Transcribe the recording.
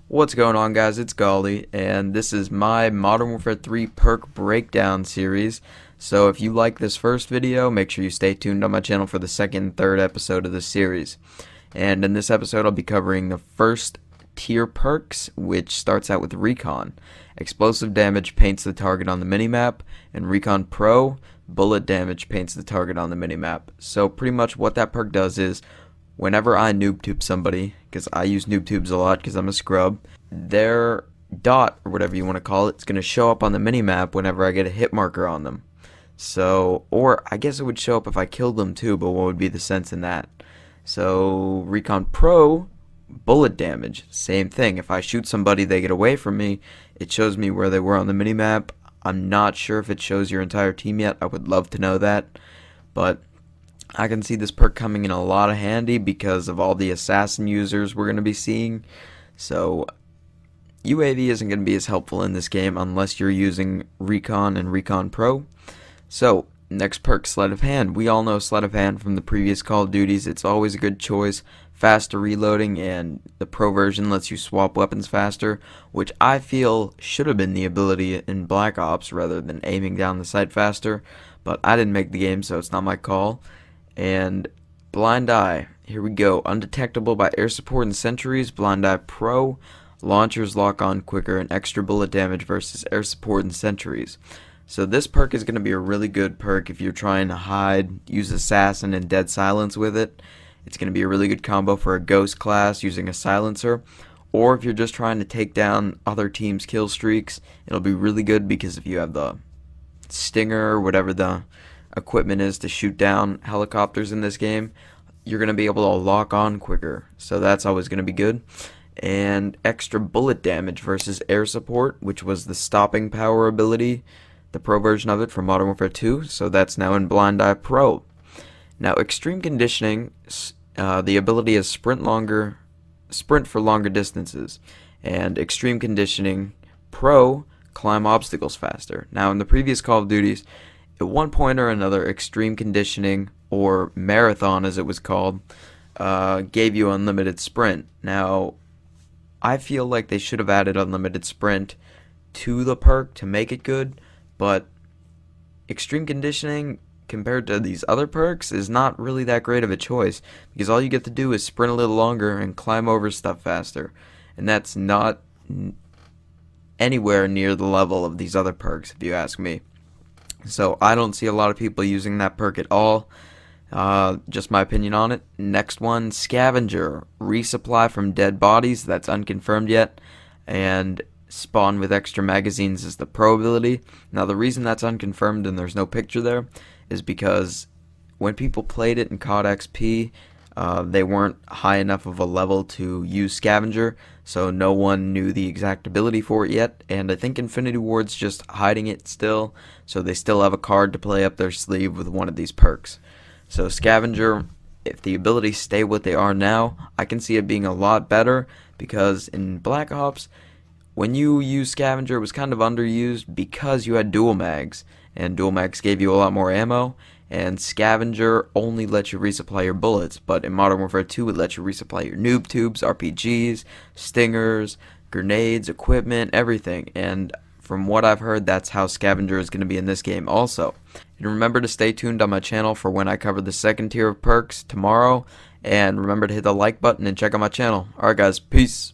What's going on, guys? It's Golly, and this is my Modern Warfare 3 perk breakdown series. So if you like this first video, make sure you stay tuned on my channel for the second and third episode of this series. And in this episode, I'll be covering the first tier perks, which starts out with Recon. Explosive damage paints the target on the minimap, and Recon Pro, bullet damage paints the target on the minimap. So pretty much what that perk does is, whenever I noob tube somebody, because I use noob tubes a lot because I'm a scrub, their dot, or whatever you want to call it, is going to show up on the minimap whenever I get a hit marker on them. So, or I guess it would show up if I killed them too, but what would be the sense in that? So, Recon Pro, bullet damage, same thing. If I shoot somebody, they get away from me, it shows me where they were on the minimap. I'm not sure if it shows your entire team yet. I would love to know that, but I can see this perk coming in a lot of handy because of all the assassin users we're going to be seeing. So UAV isn't going to be as helpful in this game unless you're using Recon and Recon Pro. So next perk, Sleight of Hand. We all know Sleight of Hand from the previous Call of Duties. It's always a good choice. Faster reloading, and the Pro version lets you swap weapons faster, which I feel should have been the ability in Black Ops rather than aiming down the sight faster. But I didn't make the game, so it's not my call. And Blind Eye, here we go. Undetectable by air support and sentries. Blind Eye Pro, launchers lock on quicker and extra bullet damage versus air support and sentries. So this perk is going to be a really good perk if you're trying to hide, use assassin and dead silence with it. It's going to be a really good combo for a ghost class using a silencer, or if you're just trying to take down other teams' kill streaks, it'll be really good because if you have the stinger or whatever the equipment is to shoot down helicopters in this game, you're going to be able to lock on quicker, so that's always going to be good. And extra bullet damage versus air support, which was the stopping power ability, the Pro version of it from Modern Warfare 2, so that's now in Blind Eye Pro. Now extreme conditioning, the ability is sprint for longer distances, and extreme conditioning Pro, climb obstacles faster. Now in the previous Call of Duties, at one point or another, extreme conditioning, or marathon as it was called, gave you unlimited sprint. Now, I feel like they should have added unlimited sprint to the perk to make it good, but extreme conditioning compared to these other perks is not really that great of a choice, because all you get to do is sprint a little longer and climb over stuff faster, and that's not anywhere near the level of these other perks, if you ask me. So I don't see a lot of people using that perk at all. Just my opinion on it. Next one, Scavenger. Resupply from dead bodies. That's unconfirmed yet. And spawn with extra magazines is the Pro ability. Now the reason that's unconfirmed and there's no picture there is because when people played it in COD XP, they weren't high enough of a level to use Scavenger, so no one knew the exact ability for it yet, and I think Infinity Ward's just hiding it still, so they still have a card to play up their sleeve with one of these perks. So Scavenger, if the abilities stay what they are now, I can see it being a lot better, because in Black Ops, when you use Scavenger, it was kind of underused because you had dual mags, and dual mags gave you a lot more ammo, and Scavenger only lets you resupply your bullets, but in Modern Warfare 2 it lets you resupply your noob tubes, RPGs, stingers, grenades, equipment, everything, and from what I've heard, that's how Scavenger is going to be in this game also. And remember to stay tuned on my channel for when I cover the second tier of perks tomorrow, and remember to hit the like button and check out my channel. Alright guys, peace!